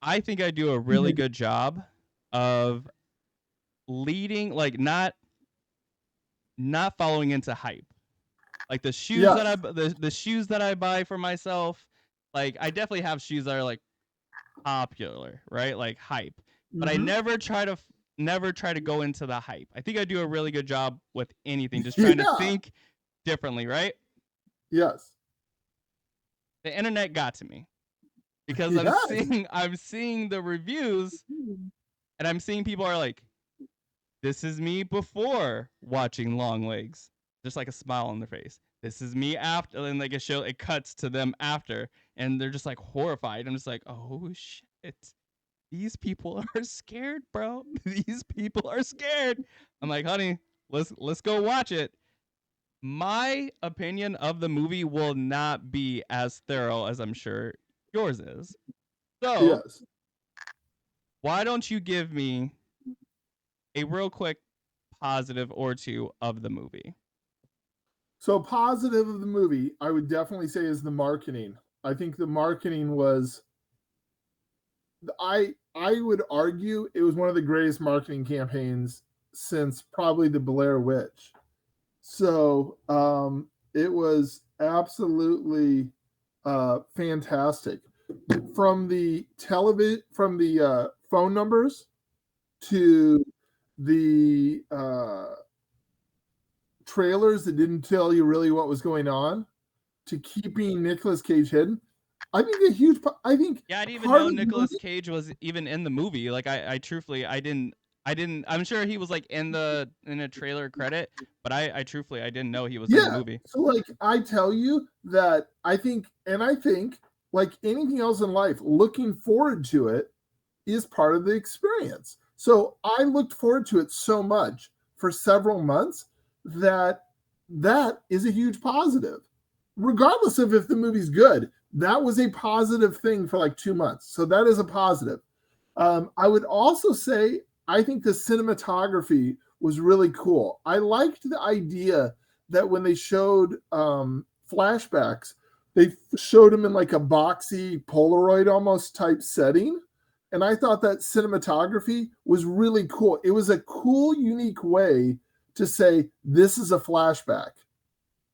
I think I do a really good job of leading, like not following into hype. Like the shoes that Yes. the shoes that I buy for myself, like I definitely have shoes that are like popular, right? Like hype. But I Hmm. never try to go into the hype. I think I do a really good job with anything, just trying to Yeah. think differently, right? Yes. The internet got to me because Yes. I'm seeing the reviews and I'm seeing people are like, this is me before watching Long Legs. Just like a smile on their face. This is me after, and like it cuts to them after, and they're just like horrified. I'm just like, oh shit, these people are scared, bro. These people are scared. I'm like, honey, let's go watch it. My opinion of the movie will not be as thorough as I'm sure yours is. So Yes. why don't you give me a real quick positive or two of the movie? So positive of the movie, I would definitely say is the marketing. I think the marketing was I would argue it was one of the greatest marketing campaigns since probably the Blair Witch. So it was absolutely fantastic. From the television, from the phone numbers to the trailers that didn't tell you really what was going on, to keeping Nicolas Cage hidden. I think a huge. I think Yeah, I didn't even part know of the Nicolas movie. Cage was even in the movie. Like I truthfully I didn't I'm sure he was like in a trailer credit, but I truthfully I didn't know he was in the Yeah. movie. So like I tell you that I think like anything else in life, looking forward to it is part of the experience. So I looked forward to it so much for several months that that is a huge positive. Regardless of if the movie's good, that was a positive thing for like 2 months. So that is a positive. I would also say I think the cinematography was really cool. I liked the idea that when they showed flashbacks, they showed them in like a boxy Polaroid almost type setting. And I thought that cinematography was really cool. It was a cool, unique way to say this is a flashback.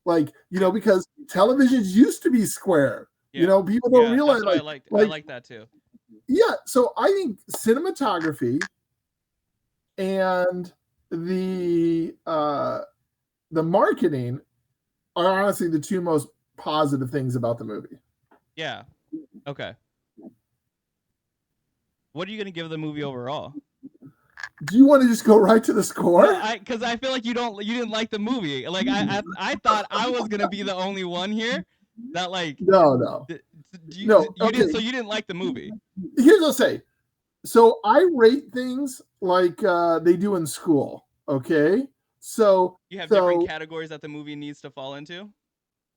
Like, because televisions used to be square. Yeah. People don't Yeah, realize that's what I liked. I like like that too. yeah, so I think cinematography and the marketing are honestly the two most positive things about the movie. Yeah. Okay. What are you going to give the movie overall? Do you want to just go right to the No, score? I cuz I feel like you didn't like the movie. Like I thought I was going to be the only one here that like No, no, no. you didn't Okay, so you didn't like the movie. here's what I'll say. So I rate things like they do in school. Okay, so You have different so categories that the movie needs to fall into?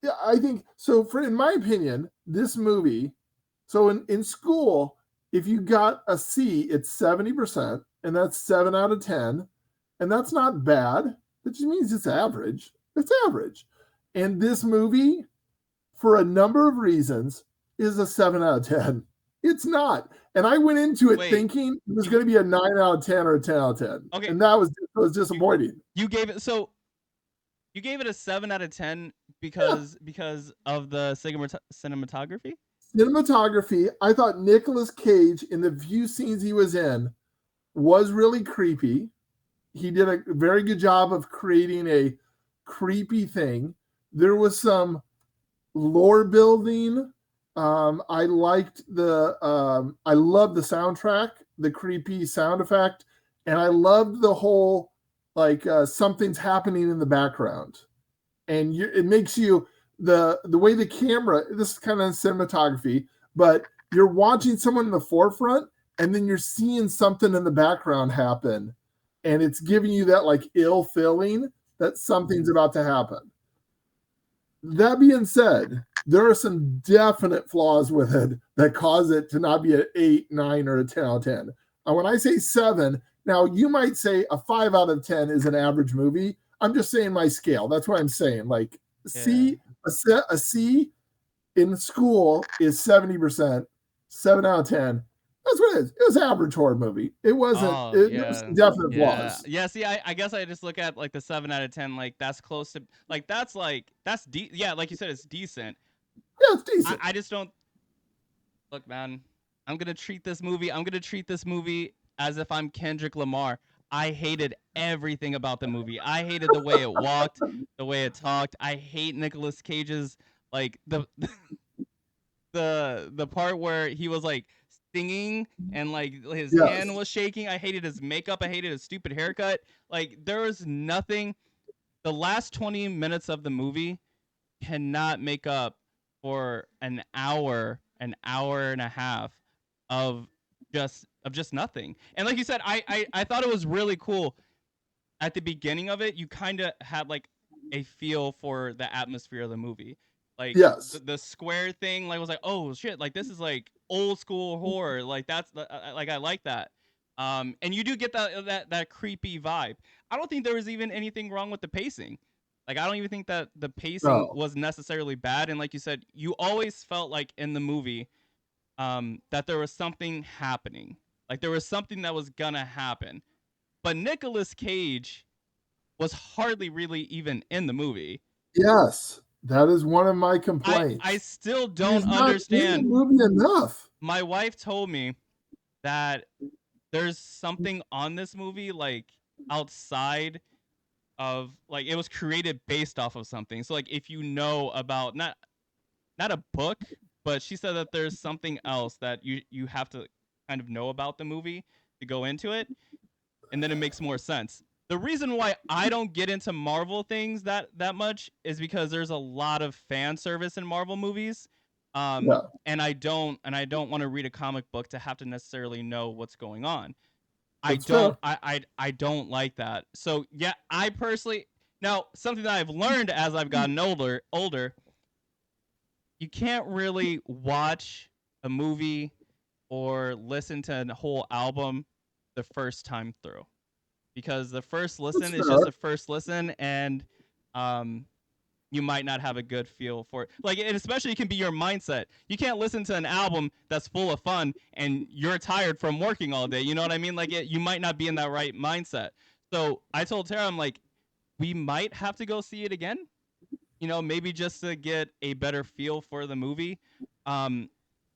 yeah, I think so. For in my opinion, this movie. So in school, if you got a C, it's 70%, and that's 7 out of 10, and that's not bad. That just means it's average. It's average. And this movie, for a number of reasons, is a 7 out of 10. It's not. And I went into it Wait, thinking it was you going to be a 9 out of 10 or a 10 out of 10, okay, and that was you disappointing. you gave it so you gave it a 7 out of 10 Yeah. because of the cinematography? Cinematography, I thought Nicolas Cage in the few scenes he was in was really creepy. He did a very good job of creating a creepy thing. There was some lore building. I loved the soundtrack, the creepy sound effect, and I loved the whole like something's happening in the background, and it makes you the way the camera. This is kind of cinematography, but you're watching someone in the forefront, and then you're seeing something in the background happen, and it's giving you that like ill feeling that something's about to happen. That being said, there are some definite flaws with it that cause it to not be an 8, 9, or a 10 out of 10. And when I say 7, now you might say a 5 out of 10 is an average movie. I'm just saying my scale. That's what I'm saying. Like Yeah. a C in school is 70%, 7 out of 10. That's what it is. It was an average horror movie. It wasn't. Oh There was yeah, some definite yeah, flaws. yeah. See, I guess I just look at like the 7 out of 10. Like that's close to yeah, like you said, it's decent. Yeah, it's I, decent. I just don't look, man. I'm gonna treat this movie as if I'm Kendrick Lamar. I hated everything about the movie. I hated the way it walked, the way it talked. I hate Nicolas Cage's like the part where he was like singing and like his hand Yes. was shaking. I hated his makeup. I hated his stupid haircut. Like there was nothing. The last 20 minutes of the movie cannot make up for an hour and a half of just nothing. And like you said, I thought it was really cool at the beginning of it. You kind of had like a feel for the atmosphere of the movie. Like Yes. the square thing, like was like, oh shit, like this is like old school horror. Like that's like I like that. And you do get that creepy vibe. I don't think there was even anything wrong with the pacing. Like I don't even think that the pacing No. was necessarily bad. And like you said, you always felt like in the movie, that there was something happening. Like there was something that was gonna happen. But Nicolas Cage was hardly really even in the movie. Yes. That is one of my I complaints. still He don't is not in the understand. movie enough. My wife told me that there's something on this movie like outside of like it was created based off of something. So like if you know about not a book, but she said that there's something else that you have to kind of know about the movie to go into it, and then it makes more sense. The reason why I don't get into Marvel things that much is because there's a lot of fan service in Marvel movies. Yeah, And I don't want to read a comic book to have to necessarily know what's going on. that's fair. I don't like that. So yeah, I personally now something that I've learned as I've gotten older, you can't really watch a movie or listen to a whole album the first time through, because the first That's listen is just fair. a first listen, and um you might not have a good feel for it. Like, and especially it can be your mindset. You can't listen to an album that's full of fun and you're tired from working all day. You know what I mean? Like, you might not be in that right mindset. So I told Tara, I'm like, we might have to go see it again. Maybe just to get a better feel for the movie. Um,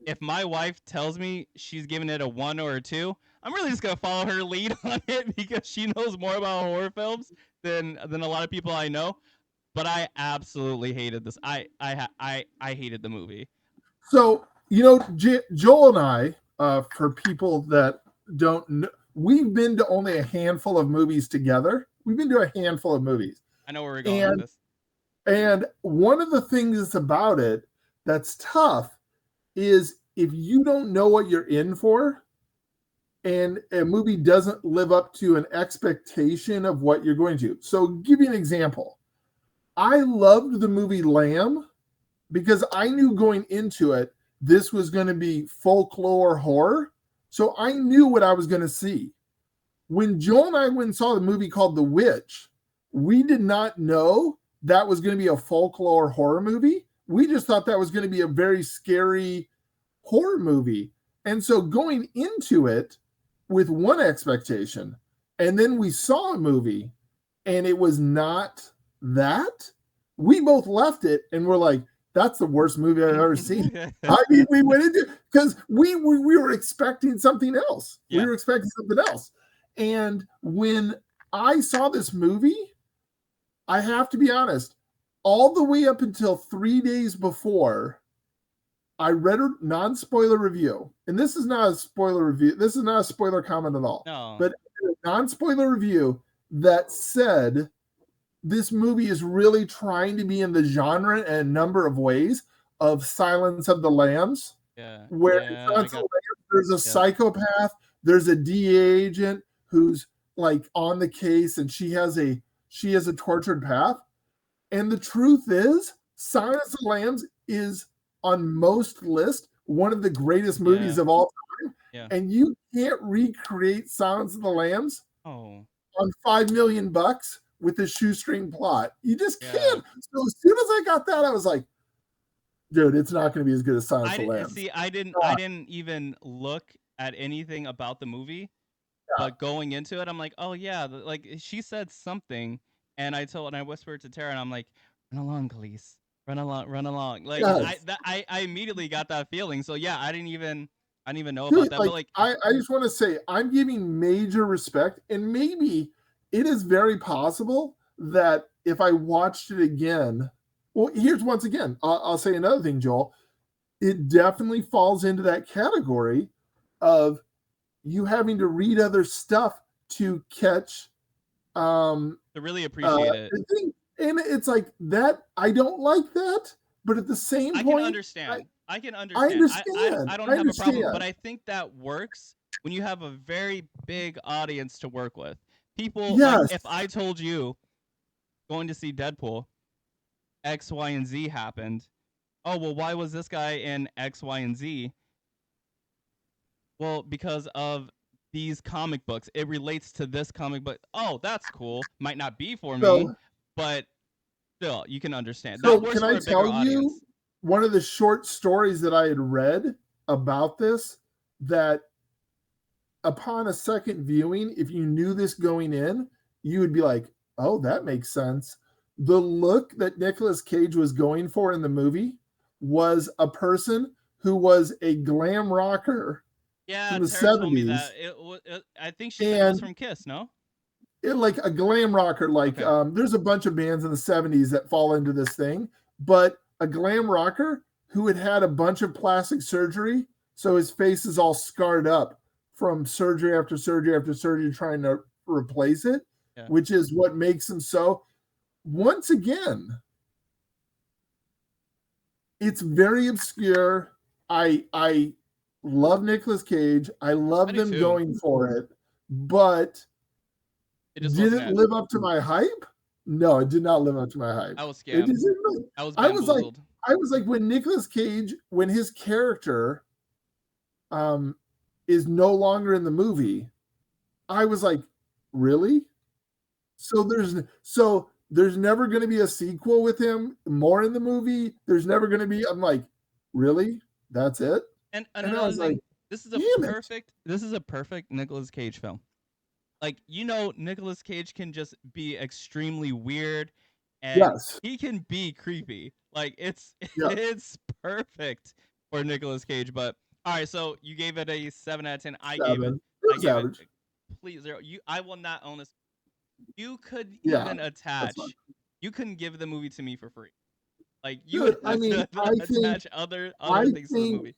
if my wife tells me she's giving it a 1 or a 2, I'm really just gonna follow her lead on it because she knows more about horror films than a lot of people I know. But I absolutely hated this. I hated the movie. So, Joel and I, for people that don't know, we've been to only a handful of movies together. We've been to a handful of movies. I know where we're going with And this. and one of the things about it that's tough is if you don't know what you're in for and a movie doesn't live up to an expectation of what you're going to. So, give you an example. I loved the movie Lamb because I knew going into it this was going to be folklore horror. So I knew what I was going to see. When Joel and I went and saw the movie called The Witch, we did not know that was going to be a folklore horror movie. We just thought that was going to be a very scary horror movie. And so going into it with one expectation, and then we saw a movie and it was not that, we both left it and we're like, that's the worst movie I've ever seen. I mean, we went into because we were expecting something else. We Yeah. were expecting something else. And when I saw this movie, I have to be honest, all the way up until 3 days before, I read a non-spoiler review, and this is not a spoiler review. This is not a spoiler comment at all, No. but a non-spoiler review that said this movie is really trying to be in the genre in a number of ways of Silence of the Lambs, Yeah. where in Yeah. I Silence of got. the Lambs, there's a Yep. psychopath, there's a DA agent who's like on the case, and she has a tortured path. And the truth is, Silence of the Lambs is on most lists one of the greatest movies Yeah. of all time. Yeah. And you can't recreate Silence of the Lambs Oh. on $5 million with a shoestring plot. You just Yeah. can't. So as soon as I got that, I was like, dude, it's not going to be as good as Silence I of the didn't Lambs. see. I didn't. Uh, I didn't even look at anything about the movie, Yeah. but going into it, I'm like, oh yeah, like she said something, and I whispered to Tara, and I'm like, run along, Khalees, run along, run along. Like Yes. I immediately got that feeling. So yeah, I didn't even know about Dude, that, but like like I just want to say I'm giving major respect, and maybe it is very possible that if I watched it again, well, here's once again, I'll say another thing, Joel. It definitely falls into that category of you having to read other stuff to catch to really uh appreciate it. the thing. And it's like that, I don't like that, but at the same I can point, I, understand. I can I understand. understand. I don't I have a problem, but understand. I think that works when you have a very big audience to work with. People like Yes. if I told you going to see Deadpool, X, Y, and Z happened. Oh well, why was this guy in X, Y, and Z? Well, because of these comic books. It relates to this comic book. Oh, that's cool. Might not be for me, So but still, you can understand. That So works can for I a bigger tell you audience. one of the short stories that I had read about this, that upon a second viewing, if you knew this going in, you would be like, "Oh, that makes sense." The look that Nicolas Cage was going for in the movie was a person who was a glam rocker Yeah, from the Tara told me that. 70s, I think she said it was and from Kiss. No. like a glam rocker, like Okay. there's a bunch of bands in the 70s that fall into this thing, but a glam rocker who had had a bunch of plastic surgery, so his face is all scarred up from surgery after surgery after surgery trying to replace it, Yeah. which is what makes him so. Once again, it's very obscure. I love Nicolas Cage, I I love do them too. going for it, but It just did wasn't it it. live up to my hype? No, it did not live up to my hype. I was It scammed. didn't really. I was I was like, bamboozled. I was like when Nicolas Cage, when his character um is no longer in the movie, I was like, really? So there's never going to be a sequel with him more in the movie. There's never going to be. I'm like, really? That's it? And And I another was like, thing, damn it. this is a perfect Nicolas Cage film. Like Nicolas Cage can just be extremely weird, and Yes. he can be creepy. Like it's Yes. it's perfect for Nicolas Cage. But all right, so you gave it a 7 out of 10. Seven. I It was gave it average. a complete zero. I will not own this. You could Yeah. even That's fine. attach. You couldn't give the movie to me for free. Like you would Dude, I have mean, to attach I other things to the think movie.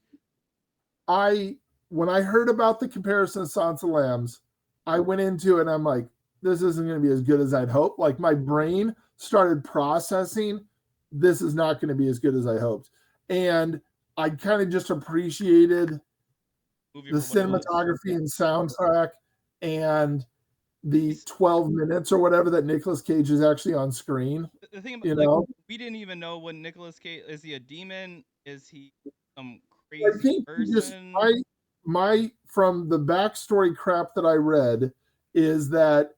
I when I heard about the comparison of Silence of the Lambs, I went into it and I'm like, this isn't going to be as good as I'd hoped. Like my brain started processing, this is not going to be as good as I hoped. And I kind of just appreciated Movie the for what it was. cinematography and soundtrack and the He's, 12 minutes or whatever that Nicolas Cage is actually on screen, the thing about you like know? we didn't even know what Nicolas Cage is. He a demon? Is he some I crazy think he just person? my from the backstory crap that I read is that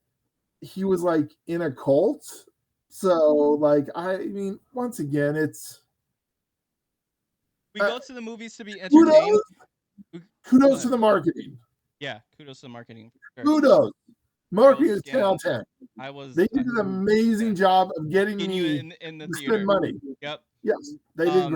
he was like in a cult. So like I mean, once again, it's We uh, go to the movies to be entertained. kudos We, go kudos to ahead. the marketing. Yeah, kudos to the marketing for sure. Kudos. I was Marketing is 10 out of scammed. 10. I was They did an amazing scammed. job of getting Getting you me in the to spend theater. money. Yep. Yes, they did Um, great.